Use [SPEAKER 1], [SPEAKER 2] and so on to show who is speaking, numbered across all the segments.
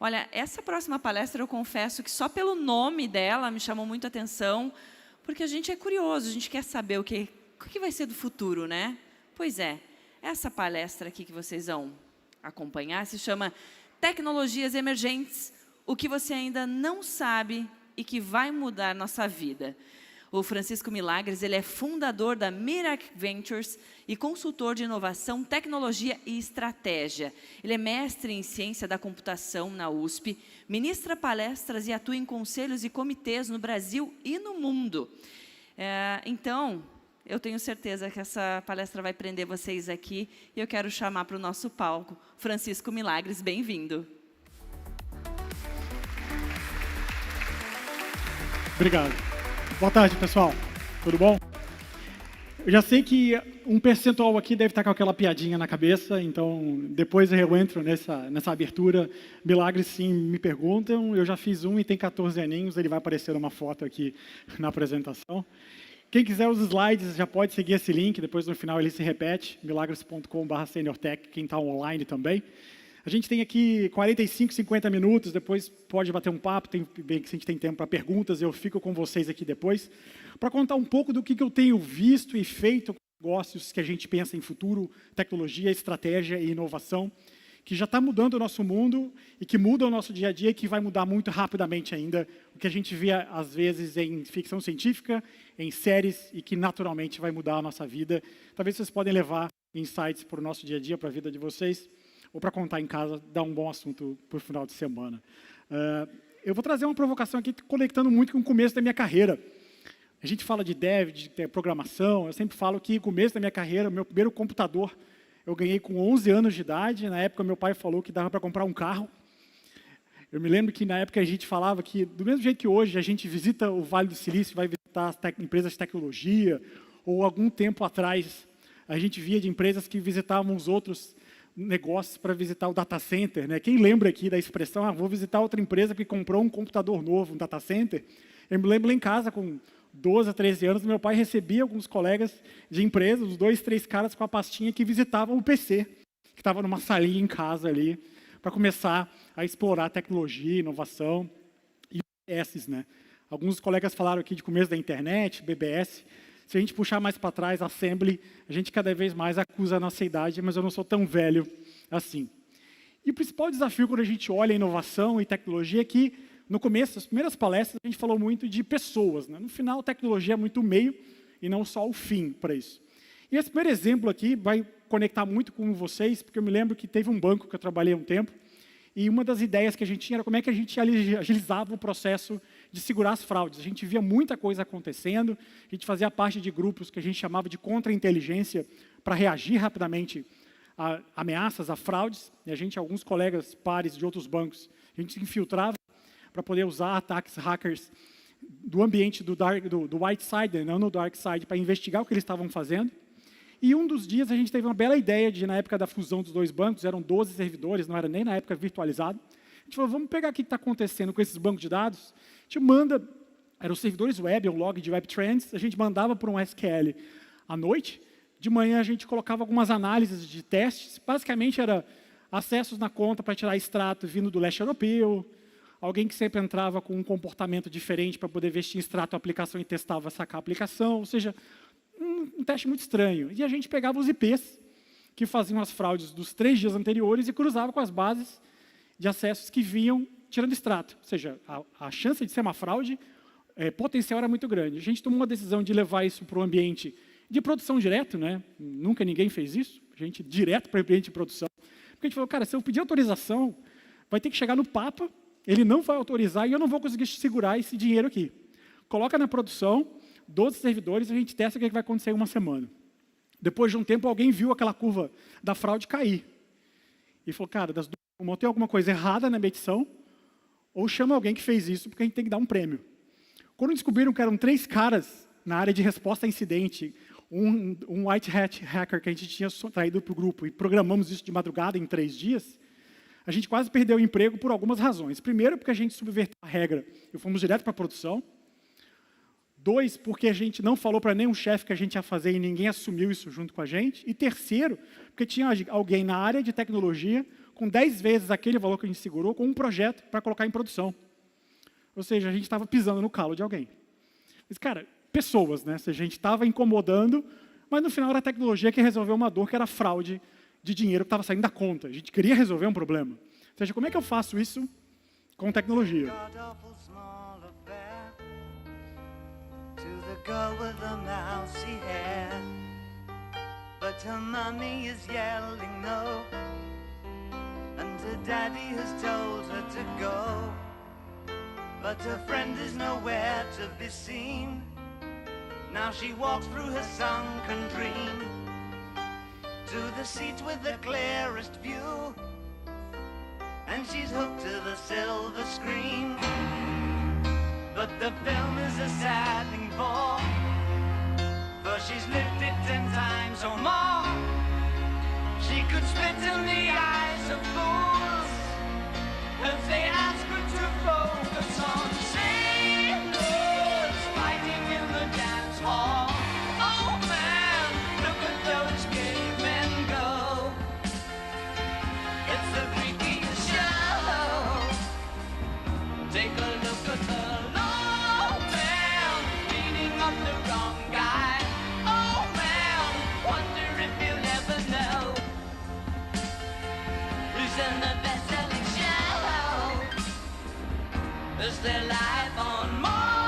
[SPEAKER 1] Olha, essa próxima palestra, eu confesso que só pelo nome dela me chamou muito a atenção, porque a gente é curioso, a gente quer saber o que vai ser do futuro, né? Pois é, essa palestra aqui que vocês vão acompanhar se chama Tecnologias Emergentes, o que você ainda não sabe e que vai mudar nossa vida. O Francisco Milagres, ele é fundador da Mirac Ventures e consultor de inovação, tecnologia e estratégia. Ele é mestre em ciência da computação na USP, ministra palestras e atua em conselhos e comitês no Brasil e no mundo. Então, eu tenho certeza que essa palestra vai prender vocês aqui e eu quero chamar para o nosso palco Francisco Milagres, bem-vindo.
[SPEAKER 2] Obrigado. Boa tarde, pessoal. Tudo bom? Eu já sei que um percentual aqui deve estar com aquela piadinha na cabeça, então depois eu entro nessa abertura. Milagres, sim, me perguntam. Eu já fiz um e tem 14 aninhos, ele vai aparecer uma foto aqui na apresentação. Quem quiser os slides já pode seguir esse link, depois no final ele se repete, milagres.com/seniortech, quem está online também. A gente tem aqui 45, 50 minutos, depois pode bater um papo, bem que a gente tem tempo para perguntas, eu fico com vocês aqui depois, para contar um pouco do que eu tenho visto e feito com negócios que a gente pensa em futuro, tecnologia, estratégia e inovação, que já está mudando o nosso mundo e que muda o nosso dia a dia e que vai mudar muito rapidamente ainda, o que a gente vê às vezes em ficção científica, em séries e que naturalmente vai mudar a nossa vida. Talvez vocês podem levar insights para o nosso dia a dia, para a vida de vocês, ou para contar em casa, dar um bom assunto para o final de semana. Eu vou trazer uma provocação aqui, conectando muito com o começo da minha carreira. A gente fala de dev, de programação, eu sempre falo que no começo da minha carreira, meu primeiro computador, eu ganhei com 11 anos de idade, na época meu pai falou que dava para comprar um carro. Eu me lembro que na época a gente falava que, do mesmo jeito que hoje a gente visita o Vale do Silício, vai visitar as empresas de tecnologia, ou algum tempo atrás a gente via de empresas que visitavam os outros negócios para visitar o data center, né? Quem lembra aqui da expressão, vou visitar outra empresa que comprou um computador novo, um data center? Eu me lembro lá em casa, com 12 a 13 anos, meu pai recebia alguns colegas de empresa, os 2, 3 caras com a pastinha que visitavam o PC, que estava numa salinha em casa ali, para começar a explorar tecnologia, inovação e BBS, né? Alguns colegas falaram aqui de começo da internet, BBS. Se a gente puxar mais para trás, Assembly, a gente cada vez mais acusa a nossa idade, mas eu não sou tão velho assim. E o principal desafio quando a gente olha a inovação e tecnologia é que, no começo, as primeiras palestras, a gente falou muito de pessoas, né? No final, a tecnologia é muito o meio e não só o fim para isso. E esse primeiro exemplo aqui vai conectar muito com vocês, porque eu me lembro que teve um banco que eu trabalhei há um tempo, e uma das ideias que a gente tinha era como é que a gente agilizava o processo de segurar as fraudes. A gente via muita coisa acontecendo, a gente fazia parte de grupos que a gente chamava de contra-inteligência para reagir rapidamente a ameaças, a fraudes, e a gente, alguns colegas pares de outros bancos, a gente se infiltrava para poder usar ataques hackers do ambiente do white side, não no dark side, para investigar o que eles estavam fazendo. E um dos dias a gente teve uma bela ideia de, na época da fusão dos dois bancos, eram 12 servidores, não era nem na época virtualizado. A gente falou, vamos pegar o que está acontecendo com esses bancos de dados. A gente manda, eram os servidores web, um log de web trends, a gente mandava para um SQL à noite. De manhã a gente colocava algumas análises de testes, basicamente era acessos na conta para tirar extrato vindo do leste europeu, alguém que sempre entrava com um comportamento diferente para poder ver se tinha extrato a aplicação e testava sacar a aplicação, ou seja, um teste muito estranho. E a gente pegava os IPs que faziam as fraudes dos 3 dias anteriores e cruzava com as bases de acessos que vinham tirando extrato. Ou seja, a chance de ser uma fraude potencial era muito grande. A gente tomou uma decisão de levar isso para o ambiente de produção direto, né? Nunca ninguém fez isso, a gente direto para o ambiente de produção. Porque a gente falou, cara, se eu pedir autorização, vai ter que chegar no Papa, ele não vai autorizar e eu não vou conseguir segurar esse dinheiro aqui. Coloca na produção, 12 servidores, a gente testa o que vai acontecer em uma semana. Depois de um tempo, alguém viu aquela curva da fraude cair. E falou, cara, das duas, tem alguma coisa errada na medição, ou chama alguém que fez isso, porque a gente tem que dar um prêmio. Quando descobriram que eram 3 caras na área de resposta a incidente, um white hat hacker que a gente tinha traído para o grupo, e programamos isso de madrugada em 3 dias, a gente quase perdeu o emprego por algumas razões. Primeiro, porque a gente subverteu a regra e fomos direto para a produção. 2, porque a gente não falou para nenhum chefe que a gente ia fazer e ninguém assumiu isso junto com a gente. E terceiro, porque tinha alguém na área de tecnologia com 10 vezes aquele valor que a gente segurou com um projeto para colocar em produção. Ou seja, a gente estava pisando no calo de alguém. Mas, cara, pessoas, né? Ou seja, a gente estava incomodando, mas no final era a tecnologia que resolveu uma dor que era fraude de dinheiro que estava saindo da conta. A gente queria resolver um problema. Ou seja, como é que eu faço isso com tecnologia?
[SPEAKER 3] Girl with the mousy hair, but her mommy is yelling no, and her daddy has told her to go, but her friend is nowhere to be seen. Now she walks through her sunken dream to the seat with the clearest view, and she's hooked to the silver screen. But the film is a sad thing for she's lived it 10 times or more. She could spit in the eyes of fools if they ask her to focus on sailors fighting in the dance hall. Oh man, look at those gay men go. It's the freakiest show. Take a look at the in the best-selling show. Is their life on Mars?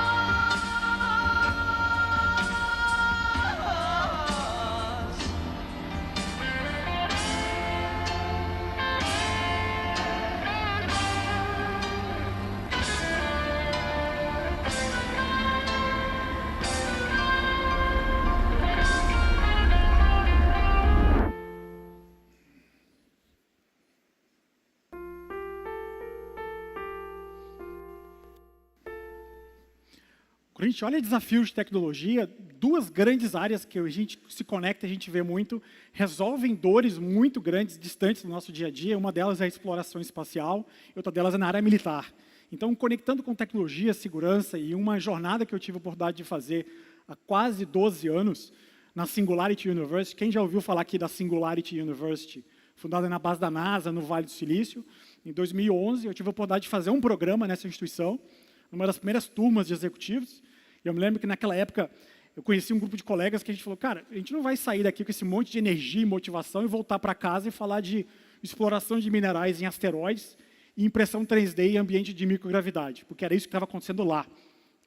[SPEAKER 2] Quando a gente olha desafios de tecnologia, duas grandes áreas que a gente se conecta, a gente vê muito, resolvem dores muito grandes, distantes do nosso dia a dia. Uma delas é a exploração espacial, e outra delas é na área militar. Então, conectando com tecnologia, segurança e uma jornada que eu tive a oportunidade de fazer há quase 12 anos, na Singularity University. Quem já ouviu falar aqui da Singularity University? Fundada na base da NASA, no Vale do Silício. Em 2011, eu tive a oportunidade de fazer um programa nessa instituição, numa das primeiras turmas de executivos. E eu me lembro que, naquela época, eu conheci um grupo de colegas que a gente falou, cara, a gente não vai sair daqui com esse monte de energia e motivação e voltar para casa e falar de exploração de minerais em asteroides e impressão 3D em ambiente de microgravidade, porque era isso que estava acontecendo lá.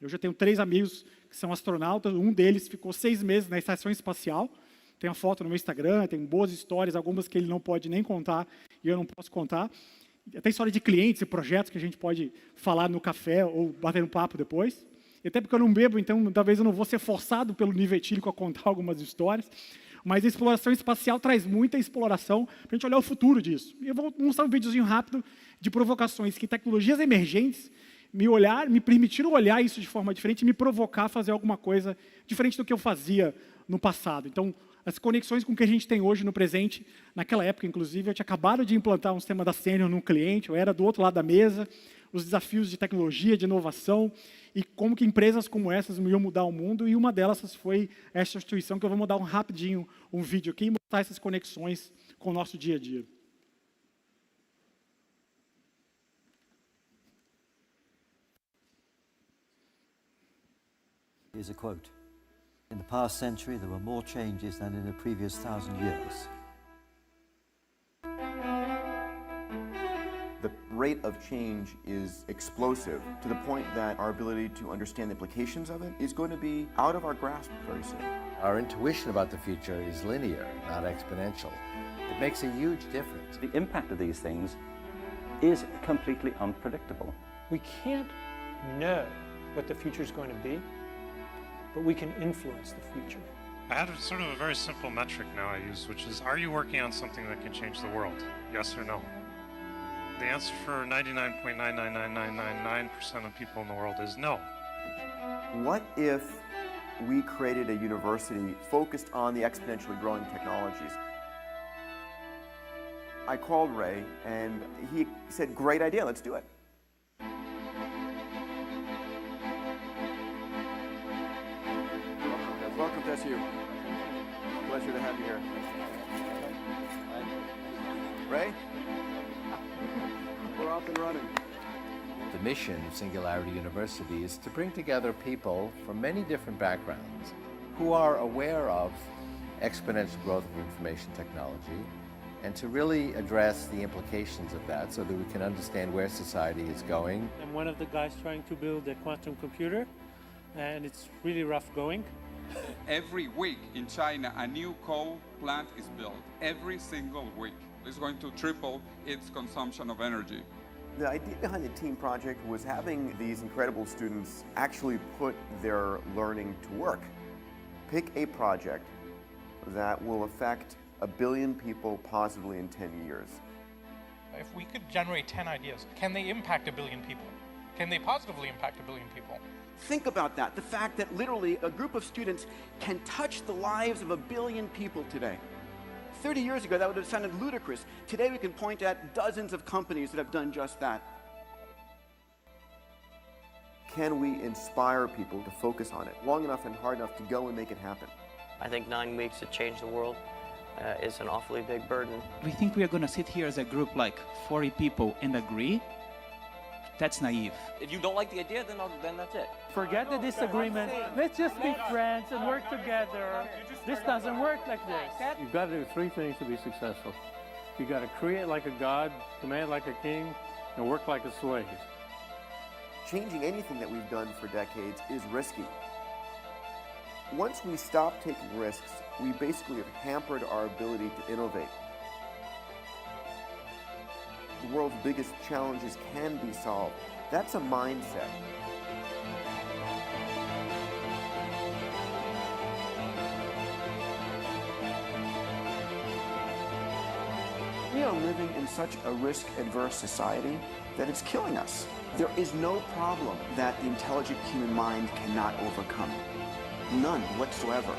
[SPEAKER 2] Eu já tenho 3 amigos que são astronautas, um deles ficou 6 meses na estação espacial, tem uma foto no meu Instagram, tem boas histórias, algumas que ele não pode nem contar e eu não posso contar. Tem história de clientes e projetos que a gente pode falar no café ou bater um papo depois. E até porque eu não bebo, então talvez eu não vou ser forçado pelo nível etílico a contar algumas histórias. Mas a exploração espacial traz muita exploração para a gente olhar o futuro disso. E eu vou mostrar um videozinho rápido de provocações que tecnologias emergentes me permitiram olhar isso de forma diferente e me provocar a fazer alguma coisa diferente do que eu fazia no passado. Então, as conexões com o que a gente tem hoje no presente, naquela época, inclusive, eu tinha acabado de implantar um sistema da Senior num cliente, eu era do outro lado da mesa, os desafios de tecnologia, de inovação, e como que empresas como essas iam mudar o mundo, e uma delas foi essa instituição, que eu vou mandar rapidinho um vídeo aqui e mostrar essas conexões com o nosso dia a dia.
[SPEAKER 4] Here's a quote. In the past century, there were more changes than in the previous 1,000 years.
[SPEAKER 5] The rate of change is explosive to the point that our ability to understand the implications of it is going to be out of our grasp very soon.
[SPEAKER 6] Our intuition about the future is linear, not exponential. It makes a huge difference.
[SPEAKER 7] The impact of these things is completely unpredictable.
[SPEAKER 8] We can't know what the future is going to be, but we can influence the future.
[SPEAKER 9] I had sort of a very simple metric now I use, which is, are you working on something that can change the world? Yes or no? The answer for 99.99999% of people in the world is no.
[SPEAKER 5] What if we created a university focused on the exponentially growing technologies? I called Ray, and he said, great idea, let's do it. Welcome to SU. Pleasure to have you here. Ray? off and running.
[SPEAKER 6] The mission of Singularity University is to bring together people from many different backgrounds who are aware of exponential growth of information technology and to really address the implications of that so that we can understand where society is going.
[SPEAKER 8] I'm one of the guys trying to build a quantum computer, and it's really rough going.
[SPEAKER 10] Every week in China, a new coal plant is built. Every single week. It's going to triple its consumption of energy.
[SPEAKER 5] The idea behind the team project was having these incredible students actually put their learning to work. Pick a project that will affect 1 billion people positively in 10 years.
[SPEAKER 11] If we could generate 10 ideas, can they impact 1 billion people? Can they positively impact 1 billion people?
[SPEAKER 12] Think about that, the fact that literally a group of students can touch the lives of 1 billion people today. 30 years ago, that would have sounded ludicrous. Today, we can point at dozens of companies that have done just that.
[SPEAKER 5] Can we inspire people to focus on it long enough and hard enough to go and make it happen?
[SPEAKER 13] I think 9 weeks to change the world is an awfully big burden.
[SPEAKER 14] We think we are going to sit here as a group like 40 people and agree? That's naive.
[SPEAKER 13] If you don't like the idea, then that's it.
[SPEAKER 8] Forget the disagreement. Let's just be friends and work together. This doesn't work like this.
[SPEAKER 15] You've got to do 3 things to be successful. You've got to create like a god, command like a king, and work like a slave.
[SPEAKER 5] Changing anything that we've done for decades is risky. Once we stop taking risks, we basically have hampered our ability to innovate. The world's biggest challenges can be solved. That's a mindset.
[SPEAKER 12] We are living in such a risk-adverse society that it's killing us. There is no problem that the intelligent human mind cannot overcome. None whatsoever.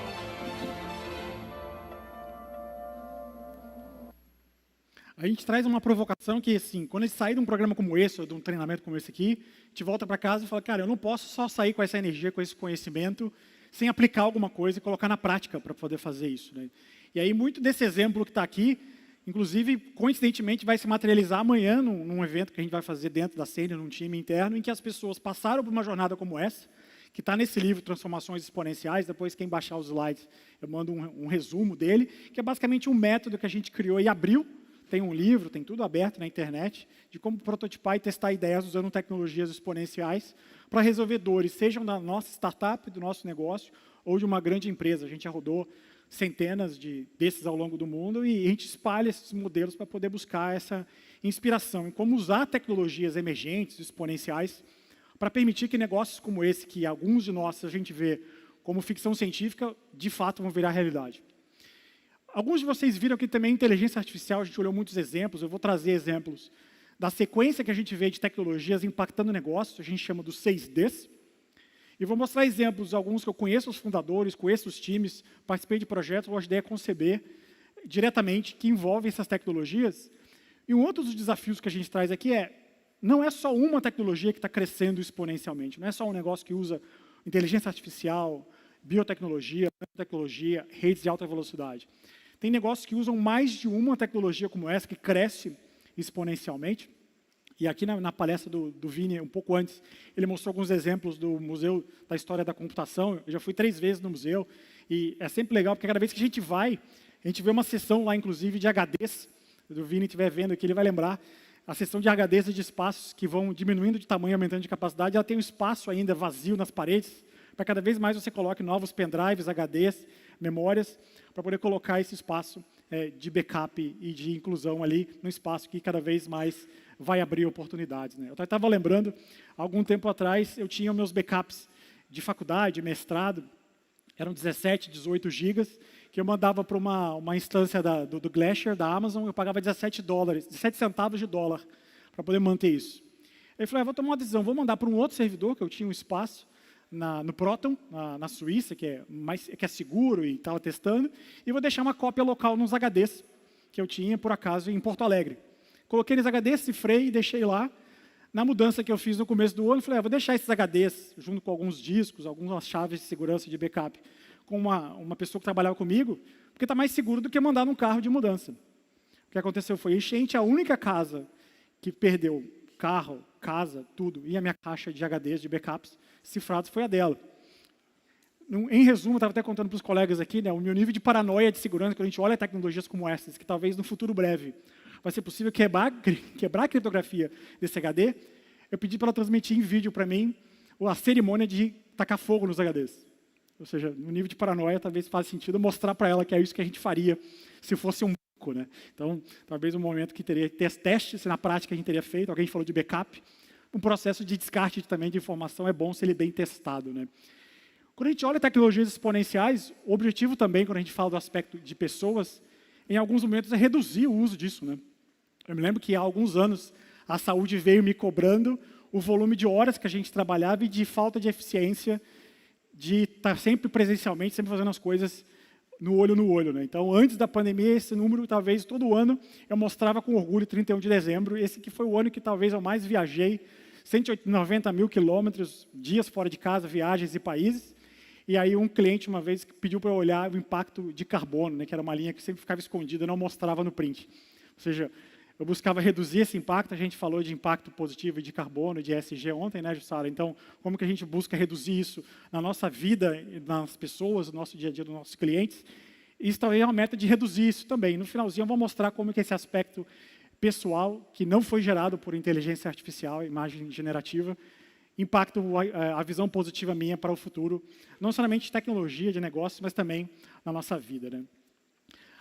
[SPEAKER 2] A gente traz uma provocação que, assim, quando a gente sair de um programa como esse, ou de um treinamento como esse aqui, a gente volta para casa e fala, cara, eu não posso só sair com essa energia, com esse conhecimento, sem aplicar alguma coisa e colocar na prática para poder fazer isso, né? E aí, muito desse exemplo que está aqui, inclusive, coincidentemente, vai se materializar amanhã num evento que a gente vai fazer dentro da Sênior, num time interno, em que as pessoas passaram por uma jornada como essa, que está nesse livro, Transformações Exponenciais. Depois, quem baixar os slides, eu mando um resumo dele, que é basicamente um método que a gente criou e abriu. Tem um livro, tem tudo aberto na internet, de como prototipar e testar ideias usando tecnologias exponenciais para resolver dores, sejam da nossa startup, do nosso negócio, ou de uma grande empresa. A gente já rodou centenas desses ao longo do mundo e a gente espalha esses modelos para poder buscar essa inspiração em como usar tecnologias emergentes, exponenciais, para permitir que negócios como esse, que alguns de nós a gente vê como ficção científica, de fato vão virar realidade. Alguns de vocês viram aqui também inteligência artificial, a gente olhou muitos exemplos, eu vou trazer exemplos da sequência que a gente vê de tecnologias impactando negócios, a gente chama dos 6Ds. E vou mostrar exemplos, alguns que eu conheço os fundadores, conheço os times, participei de projetos, ou ajudei a conceber diretamente, que envolvem essas tecnologias. E um outro dos desafios que a gente traz aqui não é só uma tecnologia que está crescendo exponencialmente, não é só um negócio que usa inteligência artificial, biotecnologia, nanotecnologia, redes de alta velocidade. Tem negócios que usam mais de uma tecnologia como essa, que cresce exponencialmente. E aqui na palestra do Vini, um pouco antes, ele mostrou alguns exemplos do Museu da História da Computação. Eu já fui 3 vezes no museu, e é sempre legal, porque cada vez que a gente vê uma sessão lá, inclusive, de HDs. Se o Vini estiver vendo aqui, ele vai lembrar. A seção de HDs e de espaços que vão diminuindo de tamanho, aumentando de capacidade, ela tem um espaço ainda vazio nas paredes, para cada vez mais você coloque novos pendrives, HDs, memórias, para poder colocar esse espaço de backup e de inclusão ali no espaço que cada vez mais vai abrir oportunidades, né? Eu estava lembrando, algum tempo atrás, eu tinha meus backups de faculdade, mestrado, eram 17, 18 gigas, que eu mandava para uma instância do Glacier, da Amazon, eu pagava 17 centavos de dólar para poder manter isso. Eu falei, vou tomar uma decisão, vou mandar para um outro servidor, que eu tinha um espaço, no Proton, na Suíça, que é seguro e estava testando, e vou deixar uma cópia local nos HDs, que eu tinha, por acaso, em Porto Alegre. Coloquei nos HDs, cifrei e deixei lá. Na mudança que eu fiz no começo do ano, falei, vou deixar esses HDs, junto com alguns discos, algumas chaves de segurança de backup, com uma pessoa que trabalhava comigo, porque está mais seguro do que mandar num carro de mudança. O que aconteceu foi, a única casa que perdeu, carro, casa, tudo, e a minha caixa de HDs, de backups cifrados foi a dela. Em resumo, eu estava até contando para os colegas aqui, né, o meu nível de paranoia de segurança, quando a gente olha tecnologias como essas, que talvez no futuro breve vai ser possível quebrar a criptografia desse HD, eu pedi para ela transmitir em vídeo para mim a cerimônia de tacar fogo nos HDs. Ou seja, no nível de paranoia, talvez faça sentido mostrar para ela que é isso que a gente faria se fosse um banco, né? Então, talvez um momento que teria testes, na prática a gente teria feito, alguém falou de backup, um processo de descarte também de informação é bom se ele é bem testado, né? Quando a gente olha tecnologias exponenciais, o objetivo também, quando a gente fala do aspecto de pessoas, em alguns momentos é reduzir o uso disso, né? Eu me lembro que há alguns anos a saúde veio me cobrando o volume de horas que a gente trabalhava e de falta de eficiência de estar sempre presencialmente, sempre fazendo as coisas no olho, né? Então, antes da pandemia, esse número, talvez, todo ano, eu mostrava com orgulho 31 de dezembro, esse que foi o ano que talvez eu mais viajei, 190 mil quilômetros, dias fora de casa, viagens e países. E aí um cliente, uma vez, pediu para eu olhar o impacto de carbono, né, que era uma linha que sempre ficava escondida e não mostrava no print. Ou seja, eu buscava reduzir esse impacto, a gente falou de impacto positivo de carbono, de ESG ontem, né, Jussara? Então, como que a gente busca reduzir isso na nossa vida, nas pessoas, no nosso dia a dia dos nossos clientes? Isso também é uma meta de reduzir isso também. No finalzinho, eu vou mostrar como que esse aspecto pessoal, que não foi gerado por inteligência artificial, imagem generativa, impacta a visão positiva minha para o futuro, não somente de tecnologia, de negócios, mas também na nossa vida, né?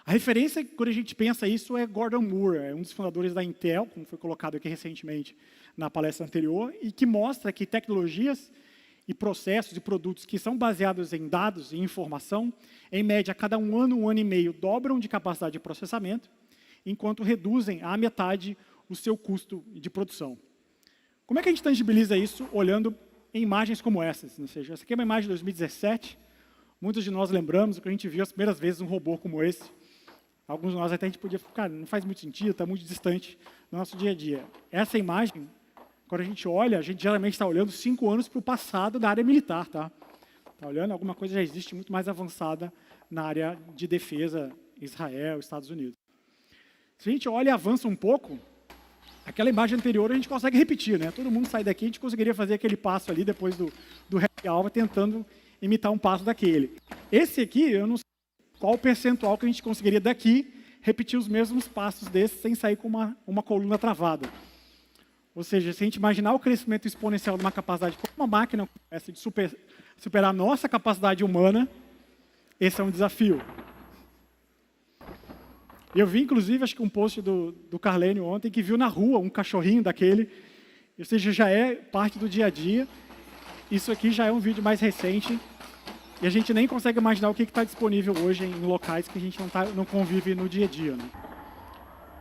[SPEAKER 2] A referência, quando a gente pensa isso, é Gordon Moore, é um dos fundadores da Intel, como foi colocado aqui recentemente na palestra anterior, e que mostra que tecnologias e processos e produtos que são baseados em dados e informação, em média, a cada um ano e meio, dobram de capacidade de processamento, enquanto reduzem à metade o seu custo de produção. Como é que a gente tangibiliza isso olhando em imagens como essas? Ou seja, essa aqui é uma imagem de 2017, muitos de nós lembramos que a gente viu as primeiras vezes um robô como esse. Alguns de nós até a gente podia ficar, não faz muito sentido, está muito distante do nosso dia a dia. Essa imagem, quando a gente olha, a gente geralmente está olhando 5 anos para o passado da área militar, tá? Está olhando, alguma coisa já existe muito mais avançada na área de defesa, Israel, Estados Unidos. Se a gente olha e avança um pouco, aquela imagem anterior a gente consegue repetir, né? Todo mundo sai daqui, a gente conseguiria fazer aquele passo ali depois do happy hour, tentando imitar um passo daquele. Esse aqui, eu não sei qual o percentual que a gente conseguiria daqui repetir os mesmos passos desses sem sair com uma coluna travada. Ou seja, se a gente imaginar o crescimento exponencial de uma capacidade como uma máquina essa de superar a nossa capacidade humana, esse é um desafio. Eu vi, inclusive, acho que um post do Carlene ontem, que viu na rua um cachorrinho daquele, ou seja, já é parte do dia a dia. Isso aqui já é um vídeo mais recente, e a gente nem consegue imaginar o que está disponível hoje em locais que a gente não convive no dia a dia, né?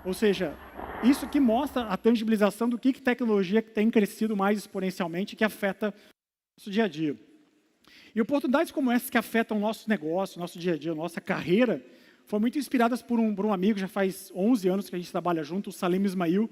[SPEAKER 2] Ou seja, isso que mostra a tangibilização do que tecnologia tem crescido mais exponencialmente, que afeta o nosso dia a dia. E oportunidades como essas que afetam o nosso negócio, nosso dia a dia, nossa carreira, foram muito inspiradas por um amigo, já faz 11 anos que a gente trabalha junto, o Salim Ismail,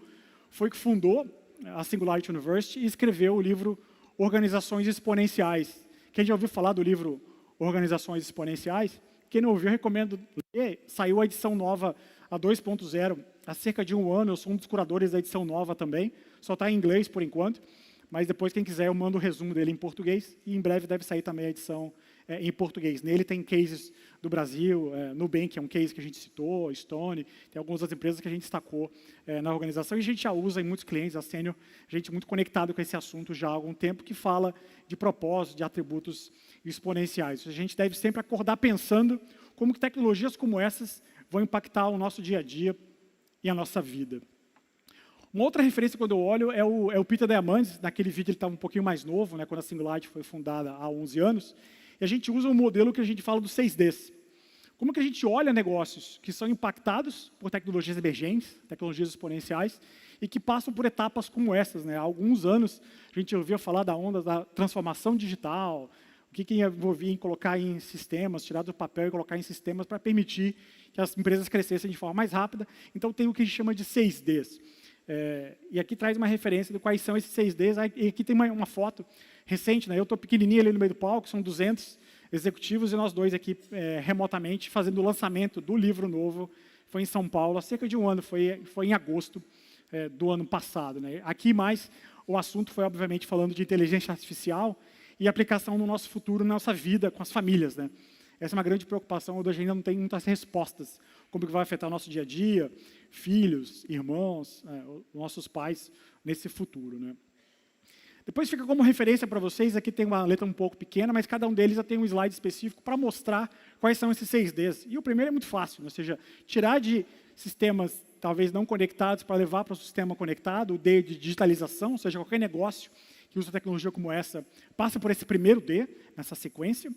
[SPEAKER 2] foi que fundou a Singularity University e escreveu o livro Organizações Exponenciais. Quem já ouviu falar do livro Organizações Exponenciais? Quem não ouviu, eu recomendo ler. Saiu a edição nova, a 2.0, há cerca de 1 ano. Eu sou um dos curadores da edição nova também. Só está em inglês por enquanto, mas depois, quem quiser, eu mando o resumo dele em português. E em breve deve sair também a edição em português. Nele tem cases do Brasil, Nubank é um case que a gente citou, Stone, tem algumas das empresas que a gente destacou na organização, e a gente já usa em muitos clientes, a Senior, gente muito conectado com esse assunto já há algum tempo, que fala de propósito, de atributos exponenciais. A gente deve sempre acordar pensando como que tecnologias como essas vão impactar o nosso dia a dia e a nossa vida. Uma outra referência, quando eu olho, é o Peter Diamandis. Naquele vídeo ele estava um pouquinho mais novo, né, quando a Singularity foi fundada há 11 anos, e a gente usa um modelo que a gente fala dos 6Ds. Como que a gente olha negócios que são impactados por tecnologias emergentes, tecnologias exponenciais, e que passam por etapas como essas, né? Há alguns anos a gente ouvia falar da onda da transformação digital, o que envolvia em colocar em sistemas, tirar do papel e colocar em sistemas para permitir que as empresas crescessem de forma mais rápida. Então tem o que a gente chama de 6Ds. E aqui traz uma referência de quais são esses 6Ds. E aqui tem uma foto recente, né? Eu estou pequenininho ali no meio do palco, são 200 executivos e nós dois aqui remotamente fazendo o lançamento do livro novo. Foi em São Paulo, há cerca de 1 ano, foi em agosto. do ano passado, né? Aqui mais o assunto foi, obviamente, falando de inteligência artificial e aplicação no nosso futuro, na nossa vida, com as famílias, né? Essa é uma grande preocupação, onde a gente ainda não tem muitas respostas. Como que vai afetar o nosso dia a dia, filhos, irmãos, nossos pais, nesse futuro, né? Depois fica como referência para vocês, aqui tem uma letra um pouco pequena, mas cada um deles já tem um slide específico para mostrar quais são esses 6Ds. E o primeiro é muito fácil, ou seja, tirar de sistemas talvez não conectados para levar para o sistema conectado, o D de digitalização, ou seja, qualquer negócio que usa tecnologia como essa, passa por esse primeiro D, nessa sequência.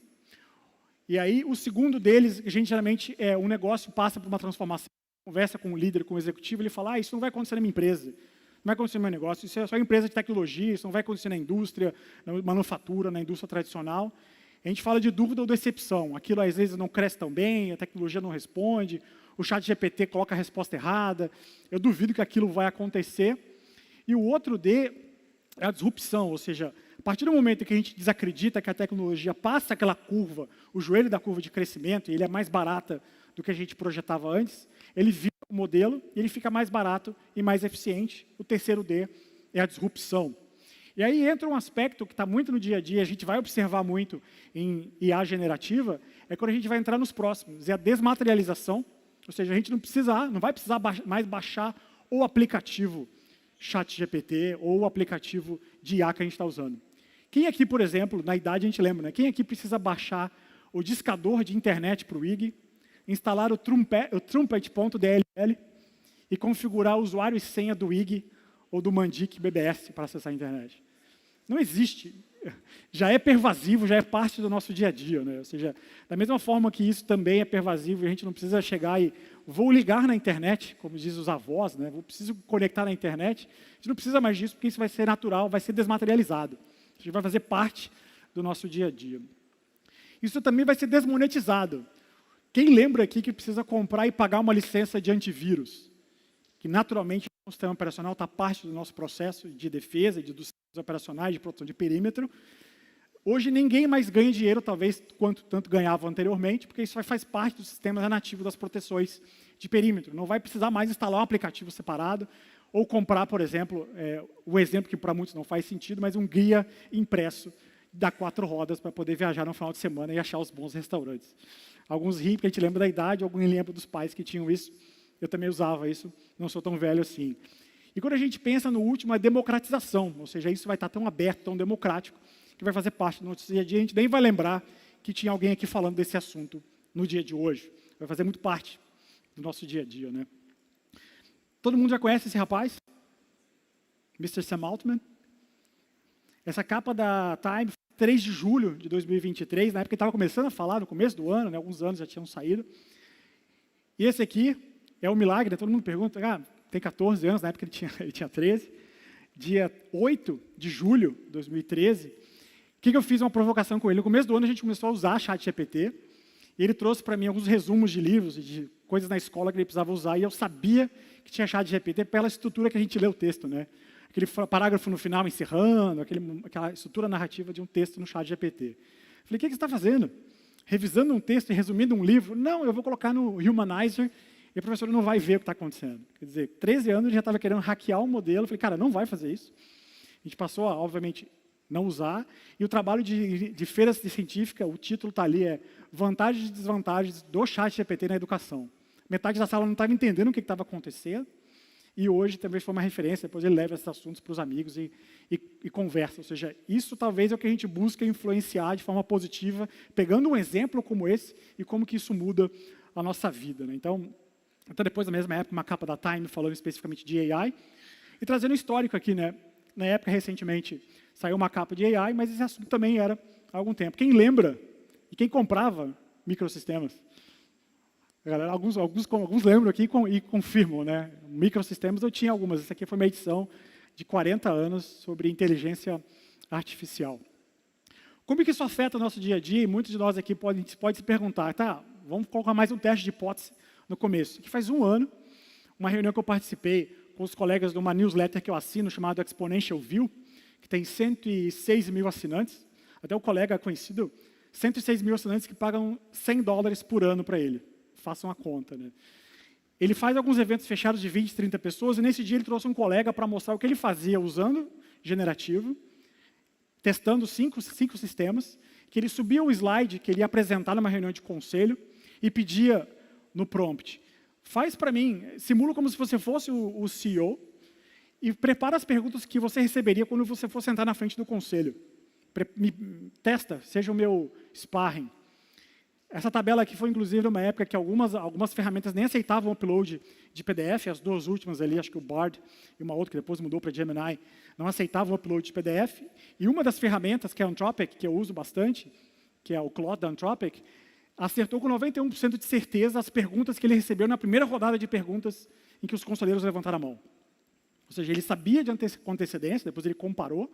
[SPEAKER 2] E aí, o segundo deles, a gente geralmente, um negócio passa por uma transformação, conversa com o líder, com o executivo, ele fala, isso não vai acontecer na minha empresa, não vai acontecer no meu negócio, isso é só empresa de tecnologia, isso não vai acontecer na indústria, na manufatura, na indústria tradicional. A gente fala de dúvida ou decepção, aquilo às vezes não cresce tão bem, a tecnologia não responde, o chat GPT coloca a resposta errada, eu duvido que aquilo vai acontecer. E o outro D é a disrupção, ou seja, a partir do momento que a gente desacredita que a tecnologia passa aquela curva, o joelho da curva de crescimento, e ele é mais barata do que a gente projetava antes, ele vira o modelo e ele fica mais barato e mais eficiente. O terceiro D é a disrupção. E aí entra um aspecto que está muito no dia a dia, a gente vai observar muito em IA generativa, é quando a gente vai entrar nos próximos, é a desmaterialização, ou seja, a gente não vai precisar mais baixar o aplicativo ChatGPT ou o aplicativo de IA que a gente está usando. Quem aqui, por exemplo, na idade a gente lembra, né? Quem aqui precisa baixar o discador de internet para o IG, instalar o Trumpet.dll e configurar o usuário e senha do IG ou do Mandic BBS para acessar a internet? Não existe. Já é pervasivo, já é parte do nosso dia a dia, né? Ou seja, da mesma forma que isso também é pervasivo, a gente não precisa chegar e vou ligar na internet, como dizem os avós, né? Preciso conectar na internet. A gente não precisa mais disso, porque isso vai ser natural, vai ser desmaterializado. A gente vai fazer parte do nosso dia a dia. Isso também vai ser desmonetizado. Quem lembra aqui que precisa comprar e pagar uma licença de antivírus? Que naturalmente o sistema operacional está parte do nosso processo de defesa, dos operacionais, de proteção de perímetro. Hoje ninguém mais ganha dinheiro, talvez, quanto tanto ganhava anteriormente, porque isso faz parte do sistema nativo das proteções de perímetro. Não vai precisar mais instalar um aplicativo separado, ou comprar, por exemplo, o exemplo que para muitos não faz sentido, mas um guia impresso da 4 rodas para poder viajar no final de semana e achar os bons restaurantes. Alguns riem, porque a gente lembra da idade, alguns lembram dos pais que tinham isso. Eu também usava isso, não sou tão velho assim. E quando a gente pensa no último, a democratização, ou seja, isso vai estar tão aberto, tão democrático, que vai fazer parte do nosso dia a dia. A gente nem vai lembrar que tinha alguém aqui falando desse assunto no dia de hoje. Vai fazer muito parte do nosso dia a dia, né? Todo mundo já conhece esse rapaz? Mr. Sam Altman? Essa capa da Time, 3 de julho de 2023, na época que estava começando a falar, no começo do ano, né, alguns anos já tinham saído. E esse aqui é um milagre, né? Todo mundo pergunta, tem 14 anos, na época ele tinha 13. Dia 8 de julho de 2013, que eu fiz uma provocação com ele? No começo do ano a gente começou a usar ChatGPT, e ele trouxe para mim alguns resumos de livros e de coisas na escola que ele precisava usar, e eu sabia que tinha ChatGPT pela estrutura que a gente lê o texto, né? Aquele parágrafo no final encerrando, aquela estrutura narrativa de um texto no ChatGPT. Falei, o que você está fazendo? Revisando um texto e resumindo um livro? Não, eu vou colocar no Humanizer e a professora não vai ver o que está acontecendo. Quer dizer, 13 anos ele já estava querendo hackear o modelo. Falei, cara, não vai fazer isso. A gente passou a, obviamente, não usar. E o trabalho de feiras científica, o título está ali, é Vantagens e Desvantagens do ChatGPT na Educação. Metade da sala não estava entendendo o que estava acontecendo. E hoje também foi uma referência, depois ele leva esses assuntos para os amigos e conversa. Ou seja, isso talvez é o que a gente busca influenciar de forma positiva, pegando um exemplo como esse e como que isso muda a nossa vida, né? Então, até depois da mesma época, uma capa da Time falando especificamente de AI, e trazendo um histórico aqui, né? Na época, recentemente, saiu uma capa de AI, mas esse assunto também era há algum tempo. Quem lembra e quem comprava microsistemas? Galera, alguns lembram aqui e confirmam, né? Microsistemas eu tinha algumas. Essa aqui foi uma edição de 40 anos sobre inteligência artificial. Como que isso afeta o nosso dia a dia? E muitos de nós aqui podem se perguntar, tá, vamos colocar mais um teste de hipótese no começo. Que faz um ano, uma reunião que eu participei com os colegas de uma newsletter que eu assino, chamado Exponential View, que tem 106 mil assinantes. Até o colega conhecido, 106 mil assinantes que pagam $100 por ano para ele. Façam a conta, né? Ele faz alguns eventos fechados de 20, 30 pessoas, e nesse dia ele trouxe um colega para mostrar o que ele fazia usando generativo, testando cinco sistemas, que ele subia o slide que ele ia apresentar numa reunião de conselho e pedia no prompt: faz para mim, simula como se você fosse o CEO e prepara as perguntas que você receberia quando você for sentar na frente do conselho. Testa, seja o meu sparring. Essa tabela aqui foi, inclusive, numa época que algumas ferramentas nem aceitavam o upload de PDF, as duas últimas ali, acho que o Bard e uma outra que depois mudou para Gemini, não aceitavam o upload de PDF. E uma das ferramentas, que é a Anthropic, que eu uso bastante, que é o Claude da Anthropic, acertou com 91% de certeza as perguntas que ele recebeu na primeira rodada de perguntas em que os conselheiros levantaram a mão. Ou seja, ele sabia com antecedência, depois ele comparou,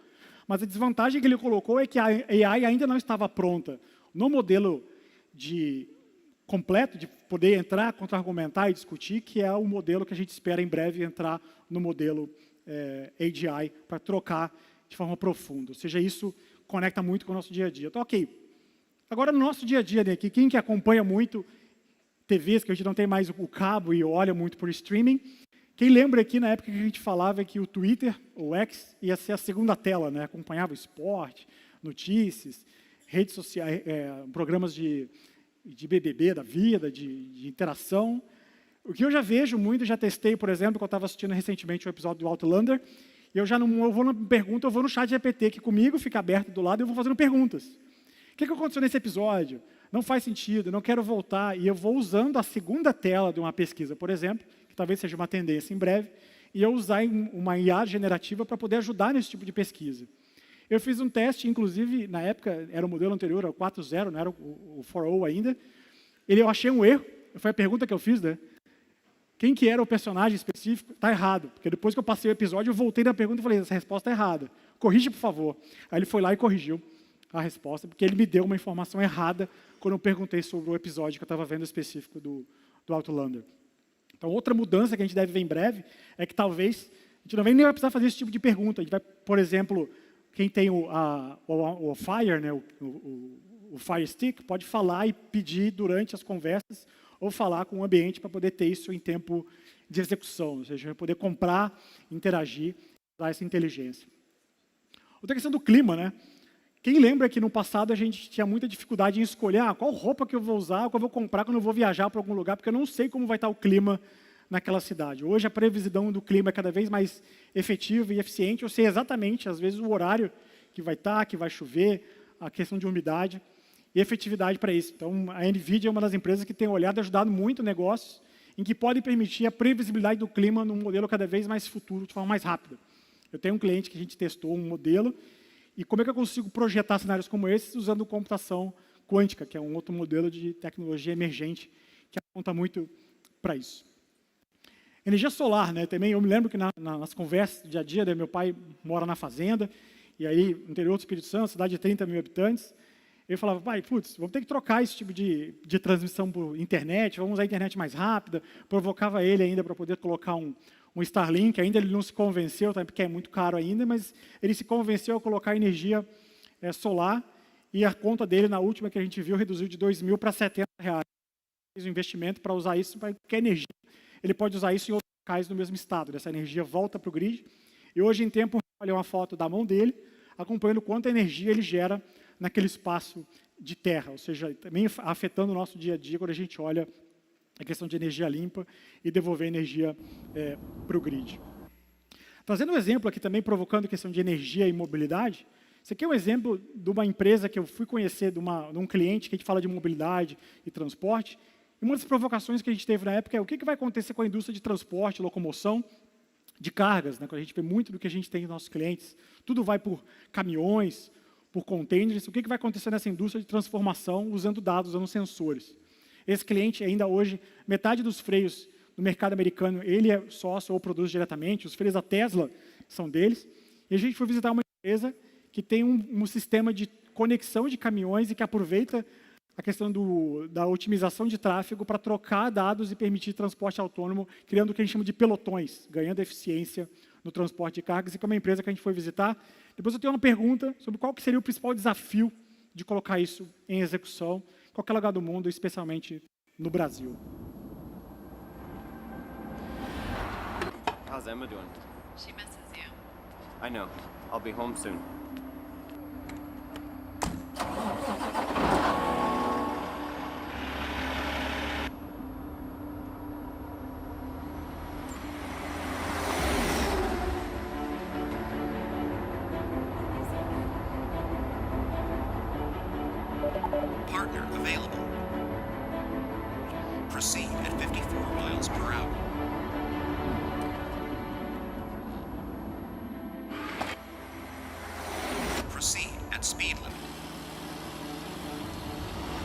[SPEAKER 2] mas a desvantagem que ele colocou é que a AI ainda não estava pronta no modelo completo, de poder entrar, contra-argumentar e discutir, que é o modelo que a gente espera em breve entrar no modelo AGI, para trocar de forma profunda. Ou seja, isso conecta muito com o nosso dia a dia. Então, ok. Agora, no nosso dia a dia, né, quem que acompanha muito TVs, que a gente não tem mais o cabo e olha muito por streaming, quem lembra aqui, na época que a gente falava que o Twitter, o X, ia ser a segunda tela, né? Acompanhava esporte, notícias, redes sociais, programas de BBB da vida, de interação. O que eu já vejo muito, já testei, por exemplo, que eu estava assistindo recentemente um episódio do Outlander, e eu vou na pergunta, eu vou no chat GPT, que comigo fica aberto do lado, e eu vou fazendo perguntas. O que aconteceu nesse episódio? Não faz sentido, não quero voltar, e eu vou usando a segunda tela de uma pesquisa, por exemplo, que talvez seja uma tendência em breve, e eu usar uma IA generativa para poder ajudar nesse tipo de pesquisa. Eu fiz um teste, inclusive, na época, era o modelo anterior, era o 4.0, não era o 4.0 ainda. Eu achei um erro, foi a pergunta que eu fiz, né? Quem que era o personagem específico? Está errado, porque depois que eu passei o episódio, eu voltei na pergunta e falei, essa resposta é errada. Corrige, por favor. Aí ele foi lá e corrigiu a resposta, porque ele me deu uma informação errada quando eu perguntei sobre o episódio que eu estava vendo específico do Outlander. Então, outra mudança que a gente deve ver em breve é que talvez a gente não nem vai precisar fazer esse tipo de pergunta. A gente vai, por exemplo, quem tem o Fire, né, o Fire Stick, pode falar e pedir durante as conversas ou falar com o ambiente para poder ter isso em tempo de execução, ou seja, poder comprar, interagir, dar essa inteligência. Outra questão do clima, né? Quem lembra que no passado a gente tinha muita dificuldade em escolher qual roupa que eu vou usar, qual eu vou comprar quando eu vou viajar para algum lugar, porque eu não sei como vai estar o clima naquela cidade. Hoje a previsão do clima é cada vez mais efetiva e eficiente. Eu sei exatamente, às vezes, o horário que vai estar, que vai chover, a questão de umidade e efetividade para isso. Então, a NVIDIA é uma das empresas que tem olhado e ajudado muito negócios em que podem permitir a previsibilidade do clima num modelo cada vez mais futuro, de forma mais rápida. Eu tenho um cliente que a gente testou um modelo, e como é que eu consigo projetar cenários como esses usando computação quântica, que é um outro modelo de tecnologia emergente que aponta muito para isso. Energia solar, né? Também eu me lembro que nas conversas do dia a dia, né, meu pai mora na fazenda, e aí, no interior do Espírito Santo, cidade de 30 mil habitantes, eu falava, pai, putz, vamos ter que trocar esse tipo de transmissão por internet, vamos usar a internet mais rápida. Provocava ele ainda para poder colocar um Starlink, ainda ele não se convenceu, porque é muito caro ainda, mas ele se convenceu a colocar energia solar, e a conta dele, na última que a gente viu, reduziu de R$2.000 para R$70. Fez um investimento para usar isso para qualquer energia. Ele pode usar isso em outros locais no mesmo estado. Essa energia volta para o grid. E hoje, em tempo, olha uma foto da mão dele, acompanhando quanta energia ele gera naquele espaço de terra. Ou seja, também afetando o nosso dia a dia quando a gente olha a questão de energia limpa e devolver energia para o grid. Trazendo um exemplo aqui também, provocando a questão de energia e mobilidade, esse aqui é um exemplo de uma empresa que eu fui conhecer, de um cliente que a gente fala de mobilidade e transporte. E uma das provocações que a gente teve na época é o que vai acontecer com a indústria de transporte, locomoção, de cargas, né? Quando a gente vê muito do que a gente tem nos nossos clientes, tudo vai por caminhões, por containers, o que vai acontecer nessa indústria de transformação usando dados, usando sensores. Esse cliente, ainda hoje, metade dos freios no mercado americano, ele é sócio ou produz diretamente, os freios da Tesla são deles, e a gente foi visitar uma empresa que tem um sistema de conexão de caminhões e que aproveita a questão da otimização de tráfego para trocar dados e permitir transporte autônomo, criando o que a gente chama de pelotões, ganhando eficiência no transporte de cargas, e que é uma empresa que a gente foi visitar. Depois eu tenho uma pergunta sobre qual que seria o principal desafio de colocar isso em execução em qualquer lugar do mundo, especialmente no Brasil.
[SPEAKER 16] Emma doing?
[SPEAKER 17] She misses you.
[SPEAKER 16] I know. I'll be home soon.
[SPEAKER 18] Partner available. Proceed at 54 miles per hour. Proceed at speed limit.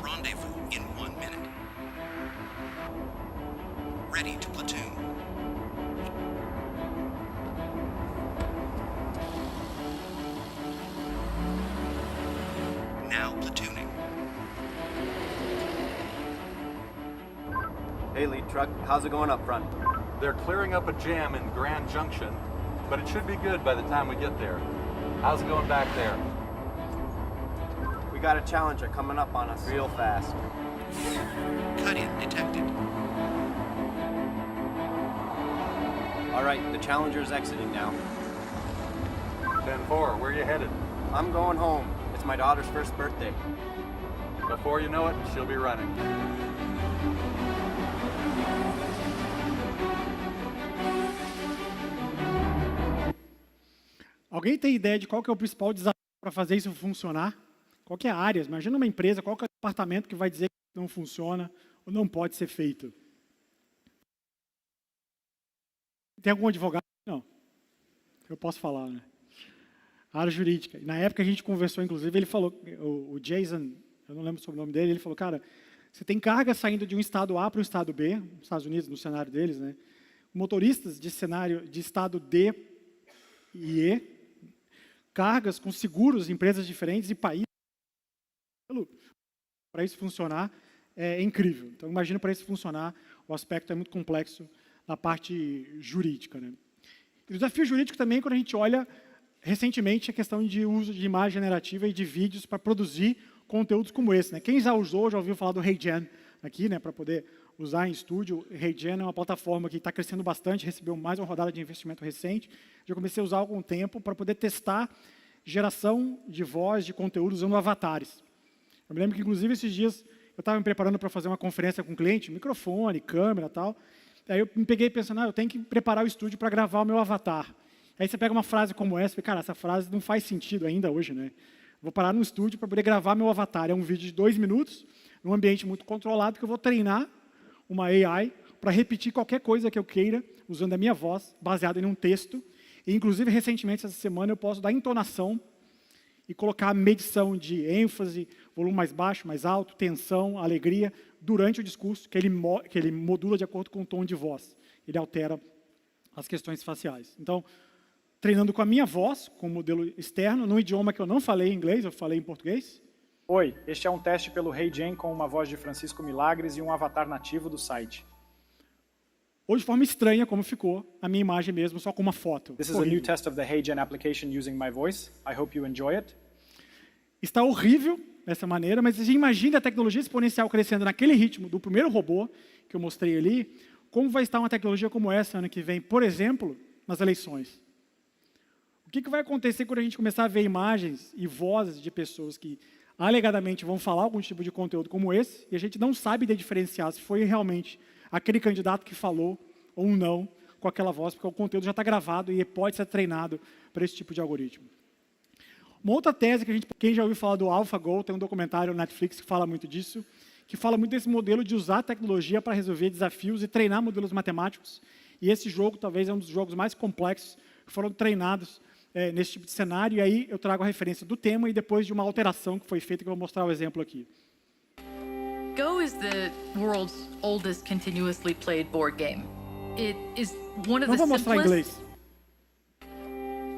[SPEAKER 18] Rendezvous in 1 minute. Ready to platoon. Now platooning.
[SPEAKER 16] Hey, lead truck. How's it going up front?
[SPEAKER 19] They're clearing up a jam in Grand Junction, but it should be good by the time we get there. How's it going back there?
[SPEAKER 16] We got a Challenger coming up on us real fast.
[SPEAKER 18] Cut-in detected.
[SPEAKER 16] All right, the Challenger's exiting now.
[SPEAKER 19] 10-4, where you headed?
[SPEAKER 16] I'm going home. It's my daughter's first birthday.
[SPEAKER 19] Before you know it, she'll be running.
[SPEAKER 2] Alguém tem ideia de qual que é o principal desafio para fazer isso funcionar? Qual que é a área? Imagina uma empresa, qual que é o departamento que vai dizer que não funciona ou não pode ser feito? Tem algum advogado? Não. Eu posso falar, né? A área jurídica. Na época a gente conversou, inclusive, ele falou, o Jason, eu não lembro sobre o nome dele, ele falou, cara, você tem carga saindo de um estado A para o estado B, nos Estados Unidos, no cenário deles, né? Motoristas de cenário de estado D e E, cargas com seguros, empresas diferentes e países. Para isso funcionar é incrível. Então, imagina para isso funcionar, o aspecto é muito complexo na parte jurídica, né? E o desafio jurídico também, quando a gente olha recentemente a questão de uso de imagem generativa e de vídeos para produzir conteúdos como esse, né? Quem já usou, já ouviu falar do HeyGen aqui, né? Para poder usar em estúdio. HeyGen é uma plataforma que está crescendo bastante, recebeu mais uma rodada de investimento recente. Já comecei a usar há algum tempo para poder testar geração de voz, de conteúdo usando avatares. Eu me lembro que, inclusive, esses dias eu estava me preparando para fazer uma conferência com um cliente, microfone, câmera e tal. Aí eu me peguei pensando, eu tenho que preparar o estúdio para gravar o meu avatar. Aí você pega uma frase como essa e fala, cara, essa frase não faz sentido ainda hoje, né? Vou parar no estúdio para poder gravar meu avatar. É um vídeo de 2 minutos, num ambiente muito controlado, que eu vou treinar uma AI para repetir qualquer coisa que eu queira, usando a minha voz, baseada em um texto. E, inclusive, recentemente, essa semana, eu posso dar entonação e colocar a medição de ênfase, volume mais baixo, mais alto, tensão, alegria, durante o discurso, que ele modula de acordo com o tom de voz. Ele altera as questões faciais. Então, treinando com a minha voz, com o modelo externo, num idioma que eu não falei em inglês, eu falei em português.
[SPEAKER 20] Oi, este é um teste pelo HeyGen com uma voz de Francisco Milagres e um avatar nativo do site.
[SPEAKER 2] Ou de forma estranha, como ficou a minha imagem mesmo, só com uma foto.
[SPEAKER 20] This is a new test of the HeyGen application using my voice. I hope you enjoy it.
[SPEAKER 2] Está horrível dessa maneira, mas você imagina a tecnologia exponencial crescendo naquele ritmo do primeiro robô que eu mostrei ali, como vai estar uma tecnologia como essa ano que vem, por exemplo, nas eleições. O que vai acontecer quando a gente começar a ver imagens e vozes de pessoas que alegadamente vão falar algum tipo de conteúdo como esse, e a gente não sabe diferenciar se foi realmente aquele candidato que falou ou não com aquela voz, porque o conteúdo já está gravado e pode ser treinado para esse tipo de algoritmo. Uma outra tese que quem já ouviu falar do AlphaGo, tem um documentário no Netflix que fala muito disso, que fala muito desse modelo de usar a tecnologia para resolver desafios e treinar modelos matemáticos. E esse jogo talvez é um dos jogos mais complexos que foram treinados nesse tipo de cenário. E aí eu trago a referência do tema e depois de uma alteração que foi feita, que eu vou mostrar o exemplo aqui.
[SPEAKER 17] Go is the world's oldest continuously played board game. It is one of
[SPEAKER 2] Não
[SPEAKER 17] the
[SPEAKER 2] vou mostrar em
[SPEAKER 17] simplest.
[SPEAKER 2] inglês.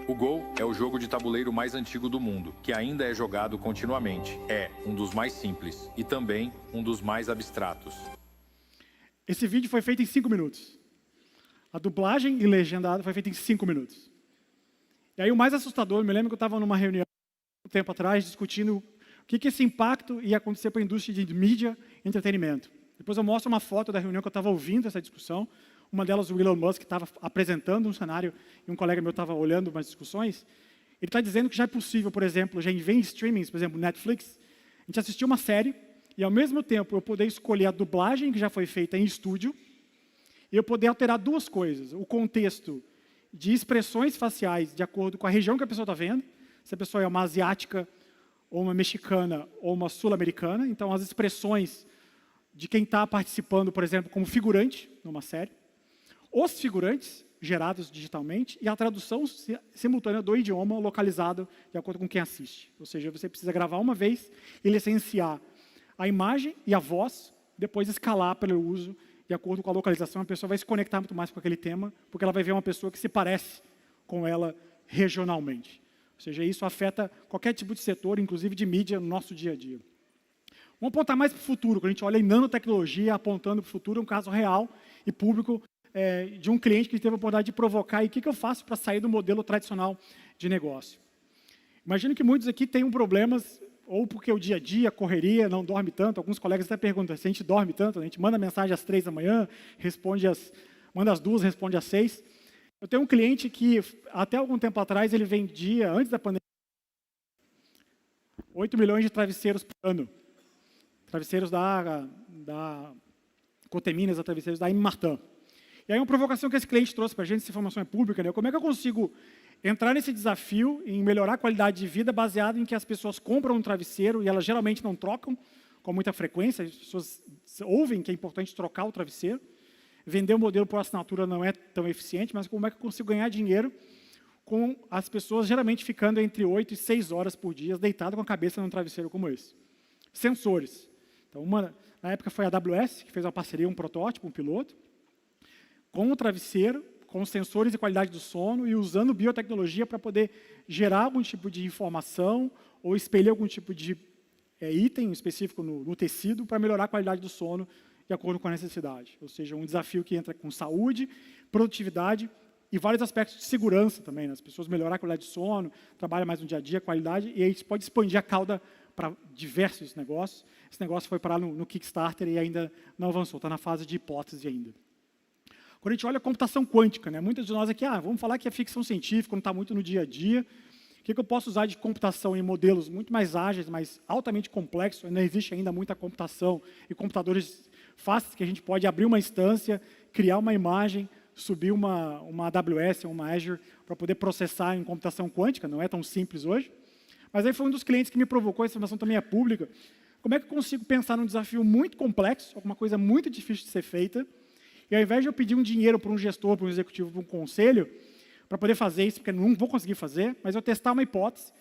[SPEAKER 21] O Go é o jogo de tabuleiro mais antigo do mundo, que ainda é jogado continuamente. É um dos mais simples e também um dos mais abstratos.
[SPEAKER 2] Esse vídeo foi feito em 5 minutos. A dublagem e legendada foi feita em 5 minutos. E aí o mais assustador, eu me lembro que eu estava numa reunião um tempo atrás, discutindo o que esse impacto ia acontecer para a indústria de mídia e entretenimento. Depois eu mostro uma foto da reunião que eu estava ouvindo essa discussão, uma delas o Elon Musk estava apresentando um cenário e um colega meu estava olhando umas discussões. Ele está dizendo que já é possível, por exemplo, já vem streamings, por exemplo, Netflix, a gente assistir uma série e, ao mesmo tempo, eu poder escolher a dublagem que já foi feita em estúdio e eu poder alterar duas coisas. O contexto de expressões faciais de acordo com a região que a pessoa está vendo, se a pessoa é uma asiática, ou uma mexicana, ou uma sul-americana. Então, as expressões de quem está participando, por exemplo, como figurante numa série, os figurantes gerados digitalmente e a tradução simultânea do idioma localizado de acordo com quem assiste. Ou seja, você precisa gravar uma vez e licenciar a imagem e a voz, depois escalar pelo uso de acordo com a localização. A pessoa vai se conectar muito mais com aquele tema, porque ela vai ver uma pessoa que se parece com ela regionalmente. Ou seja, isso afeta qualquer tipo de setor, inclusive de mídia, no nosso dia a dia. Vamos apontar mais para o futuro. Quando a gente olha em nanotecnologia, apontando para o futuro, é um caso real e público de um cliente que teve a oportunidade de provocar. E o que eu faço para sair do modelo tradicional de negócio? Imagino que muitos aqui tenham problemas, ou porque o dia a dia, a correria, não dorme tanto. Alguns colegas até perguntam se a gente dorme tanto. A gente manda mensagem às 3 da manhã, manda às 2, responde às 6. Eu tenho um cliente que, até algum tempo atrás, ele vendia, antes da pandemia, 8 milhões de travesseiros por ano. Travesseiros da Coteminas, travesseiros da Martin. E aí uma provocação que esse cliente trouxe para a gente, essa informação é pública, né? Como é que eu consigo entrar nesse desafio em melhorar a qualidade de vida baseado em que as pessoas compram um travesseiro e elas geralmente não trocam com muita frequência, as pessoas ouvem que é importante trocar o travesseiro. Vender o modelo por assinatura não é tão eficiente, mas como é que eu consigo ganhar dinheiro com as pessoas geralmente ficando entre 8 e 6 horas por dia deitado com a cabeça num travesseiro como esse? Sensores. Então, na época foi a AWS, que fez uma parceria, um protótipo, um piloto, com o travesseiro, com sensores de qualidade do sono e usando biotecnologia para poder gerar algum tipo de informação ou espelhar algum tipo de item específico no tecido para melhorar a qualidade do sono de acordo com a necessidade. Ou seja, um desafio que entra com saúde, produtividade e vários aspectos de segurança também, né? As pessoas melhorar a qualidade de sono, trabalham mais no dia a dia, qualidade, e aí isso pode expandir a cauda para diversos negócios. Esse negócio foi parar no Kickstarter e ainda não avançou, está na fase de hipótese ainda. Quando a gente olha a computação quântica, né? Muitos de nós aqui, vamos falar que é ficção científica, não está muito no dia a dia. O que eu posso usar de computação em modelos muito mais ágeis, mas altamente complexos? Não existe ainda muita computação e computadores fáceis que a gente pode abrir uma instância, criar uma imagem, subir uma AWS ou uma Azure para poder processar em computação quântica. Não é tão simples hoje. Mas aí foi um dos clientes que me provocou, essa informação também é pública. Como é que eu consigo pensar num desafio muito complexo, alguma coisa muito difícil de ser feita, e ao invés de eu pedir um dinheiro para um gestor, para um executivo, para um conselho, para poder fazer isso, porque eu não vou conseguir fazer, mas eu testar uma hipótese,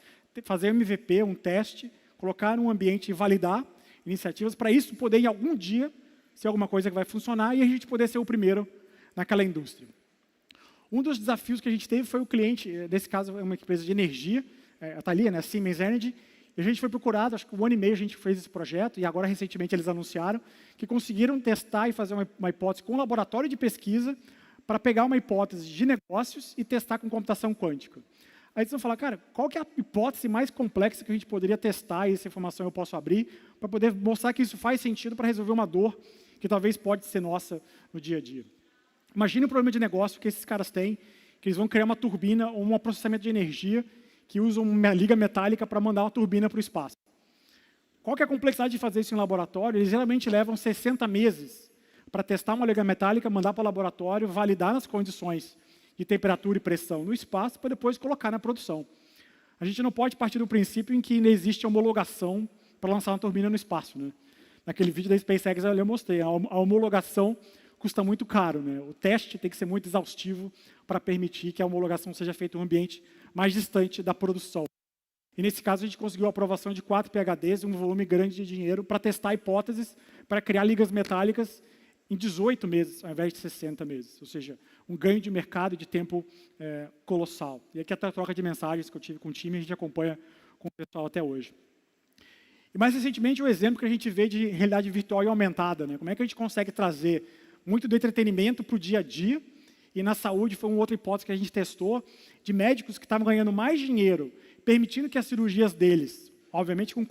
[SPEAKER 2] fazer um MVP, um teste, colocar num ambiente e validar iniciativas, para isso poder, em algum dia, ser alguma coisa que vai funcionar e a gente poder ser o primeiro naquela indústria. Um dos desafios que a gente teve foi o cliente, nesse caso é uma empresa de energia, está ali, né, Siemens Energy, e a gente foi procurado, acho que 1 ano e meio a gente fez esse projeto, e agora recentemente eles anunciaram que conseguiram testar e fazer uma hipótese com um laboratório de pesquisa para pegar uma hipótese de negócios e testar com computação quântica. Aí eles vão falar, cara, qual que é a hipótese mais complexa que a gente poderia testar, e essa informação eu posso abrir, para poder mostrar que isso faz sentido para resolver uma dor que talvez pode ser nossa no dia a dia. Imagine um problema de negócio que esses caras têm, que eles vão criar uma turbina ou um processamento de energia que usa uma liga metálica para mandar uma turbina para o espaço. Qual que é a complexidade de fazer isso em laboratório? Eles geralmente levam 60 meses para testar uma liga metálica, mandar para o laboratório, validar nas condições de temperatura e pressão no espaço, para depois colocar na produção. A gente não pode partir do princípio em que não existe homologação para lançar uma turbina no espaço, né? Naquele vídeo da SpaceX eu mostrei, a homologação custa muito caro, né? O teste tem que ser muito exaustivo para permitir que a homologação seja feita em um ambiente mais distante da produção. E nesse caso a gente conseguiu a aprovação de 4 PhDs e um volume grande de dinheiro para testar hipóteses, para criar ligas metálicas em 18 meses, ao invés de 60 meses. Ou seja, um ganho de mercado e de tempo colossal. E aqui até a troca de mensagens que eu tive com o time, a gente acompanha com o pessoal até hoje. E mais recentemente, o exemplo que a gente vê de realidade virtual e aumentada, né? Como é que a gente consegue trazer muito do entretenimento para o dia a dia, e na saúde foi uma outra hipótese que a gente testou, de médicos que estavam ganhando mais dinheiro, permitindo que as cirurgias deles, obviamente com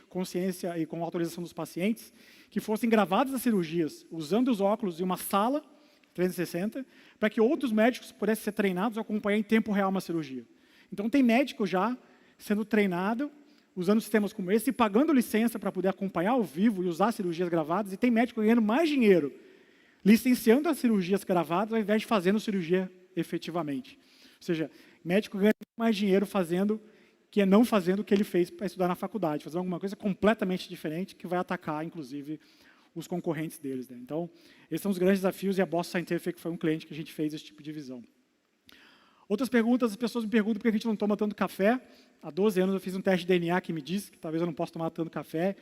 [SPEAKER 2] consciência e com autorização dos pacientes, que fossem gravadas as cirurgias, usando os óculos em uma sala, 360, para que outros médicos pudessem ser treinados a acompanhar em tempo real uma cirurgia. Então, tem médico já sendo treinado, usando sistemas como esse, e pagando licença para poder acompanhar ao vivo e usar cirurgias gravadas, e tem médico ganhando mais dinheiro licenciando as cirurgias gravadas ao invés de fazendo cirurgia efetivamente. Ou seja, médico ganha mais dinheiro fazendo que é não fazendo o que ele fez para estudar na faculdade, fazendo alguma coisa completamente diferente que vai atacar, inclusive, os concorrentes deles. Né? Então, esses são os grandes desafios, e a Boston Scientific foi um cliente que a gente fez esse tipo de visão. Outras perguntas, as pessoas me perguntam por que a gente não toma tanto café. Há 12 anos eu fiz um teste de DNA que me disse que talvez eu não possa tomar tanto café,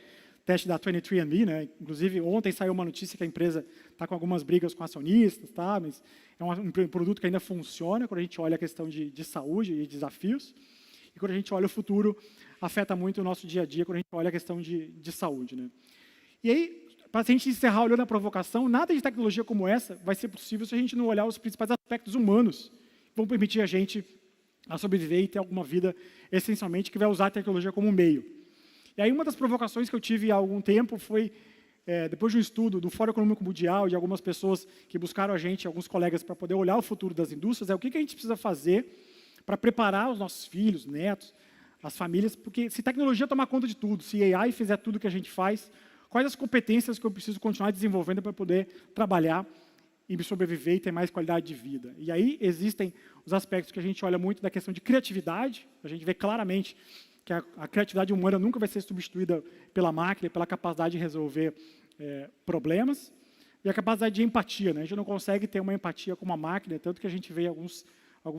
[SPEAKER 2] teste da 23andMe, né? Inclusive, ontem saiu uma notícia que a empresa está com algumas brigas com acionistas, tá? Mas é um produto que ainda funciona quando a gente olha a questão de saúde e desafios. E quando a gente olha o futuro, afeta muito o nosso dia a dia quando a gente olha a questão de saúde. Né? E aí, para a gente encerrar olhando a provocação, nada de tecnologia como essa vai ser possível se a gente não olhar os principais aspectos humanos que vão permitir a gente a sobreviver e ter alguma vida, essencialmente, que vai usar a tecnologia como meio. E aí, uma das provocações que eu tive há algum tempo foi, depois de um estudo do Fórum Econômico Mundial, de algumas pessoas que buscaram a gente, alguns colegas, para poder olhar o futuro das indústrias, o que a gente precisa fazer para preparar os nossos filhos, netos, as famílias, porque se tecnologia tomar conta de tudo, se AI fizer tudo que a gente faz, quais as competências que eu preciso continuar desenvolvendo para poder trabalhar e me sobreviver e ter mais qualidade de vida. E aí existem os aspectos que a gente olha muito da questão de criatividade, a gente vê claramente que a criatividade humana nunca vai ser substituída pela máquina, pela capacidade de resolver problemas, e a capacidade de empatia. Né? A gente não consegue ter uma empatia com uma máquina, tanto que a gente vê alguns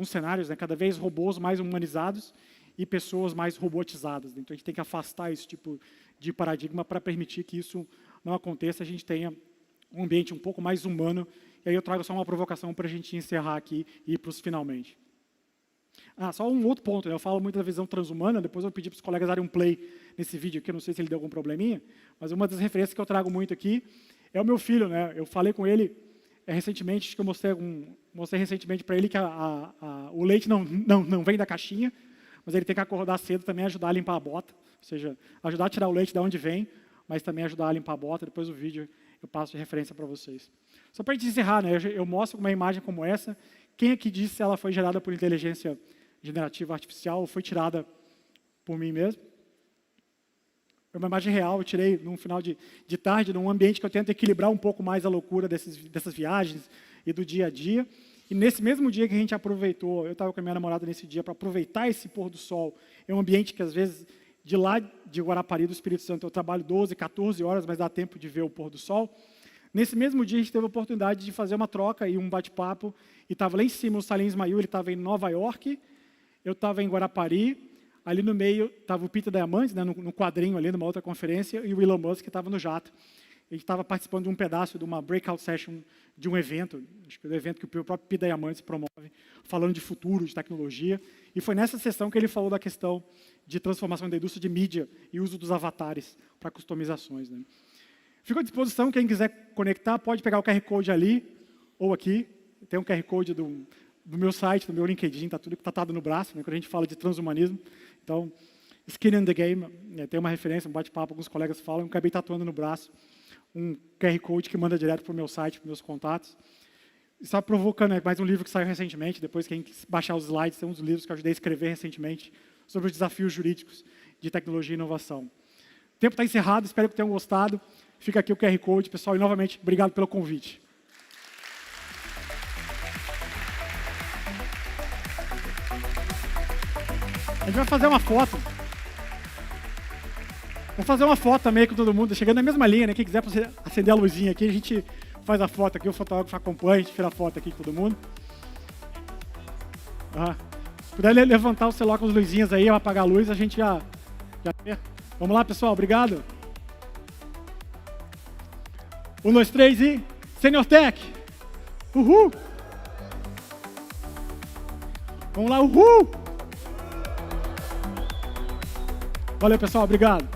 [SPEAKER 2] cenários, né? Cada vez robôs mais humanizados e pessoas mais robotizadas. Né? Então, a gente tem que afastar esse tipo de paradigma para permitir que isso não aconteça, a gente tenha um ambiente um pouco mais humano. E aí eu trago só uma provocação para a gente encerrar aqui e ir para os finalmente. Só um outro ponto, né? Eu falo muito da visão transhumana, depois eu pedi para os colegas darem um play nesse vídeo aqui, eu não sei se ele deu algum probleminha, mas uma das referências que eu trago muito aqui é o meu filho. Né? Eu falei com ele recentemente, acho que eu mostrei recentemente para ele que o leite não vem da caixinha, mas ele tem que acordar cedo também, ajudar a limpar a bota, ou seja, ajudar a tirar o leite de onde vem, mas também ajudar a limpar a bota. Depois do vídeo eu passo de referência para vocês. Só para a gente encerrar, né, eu mostro uma imagem como essa. Quem aqui disse se ela foi gerada por inteligência generativa artificial ou foi tirada por mim mesmo? É uma imagem real, eu tirei num final de tarde, num ambiente que eu tento equilibrar um pouco mais a loucura dessas viagens e do dia a dia. E nesse mesmo dia que a gente aproveitou, eu estava com a minha namorada nesse dia para aproveitar esse pôr do sol. É um ambiente que, às vezes, de lá de Guarapari, do Espírito Santo, eu trabalho 12, 14 horas, mas dá tempo de ver o pôr do sol. Nesse mesmo dia, a gente teve a oportunidade de fazer uma troca e um bate-papo. E estava lá em cima o Salim Ismail, ele estava em Nova York, eu estava em Guarapari. Ali no meio estava o Peter Diamandis, né, no quadrinho ali, numa outra conferência, e o Elon Musk, que estava no jato. Ele estava participando de um pedaço de uma breakout session de um evento, acho que é um evento que o próprio Peter Diamandis promove, falando de futuro, de tecnologia. E foi nessa sessão que ele falou da questão de transformação da indústria de mídia e uso dos avatares para customizações. Né. Fico à disposição, quem quiser conectar, pode pegar o QR Code ali ou aqui. Tem um QR Code do meu site, do meu LinkedIn, está tudo tatuado no braço, né, quando a gente fala de transhumanismo. Então, skin in the game, tem uma referência, um bate-papo, alguns colegas falam, eu acabei tatuando no braço um QR Code que manda direto para o meu site, para os meus contatos. Está provocando mais um livro que saiu recentemente, depois quem baixar os slides, tem um dos livros que eu ajudei a escrever recentemente, sobre os desafios jurídicos de tecnologia e inovação. O tempo está encerrado, espero que tenham gostado. Fica aqui o QR Code, pessoal, e novamente, obrigado pelo convite. A gente vai fazer uma foto. Vamos fazer uma foto também com todo mundo, chegando na mesma linha, né? Quem quiser acender a luzinha aqui, a gente faz a foto aqui, o fotógrafo acompanha, a gente tira a foto aqui com todo mundo. Se puder levantar o celular com as luzinhas aí, eu apagar a luz, a gente já vê. Vamos lá, pessoal, obrigado. 1, 2, 3 e... Senior Tech! Uhul! Vamos lá, uhul! Valeu, pessoal, obrigado.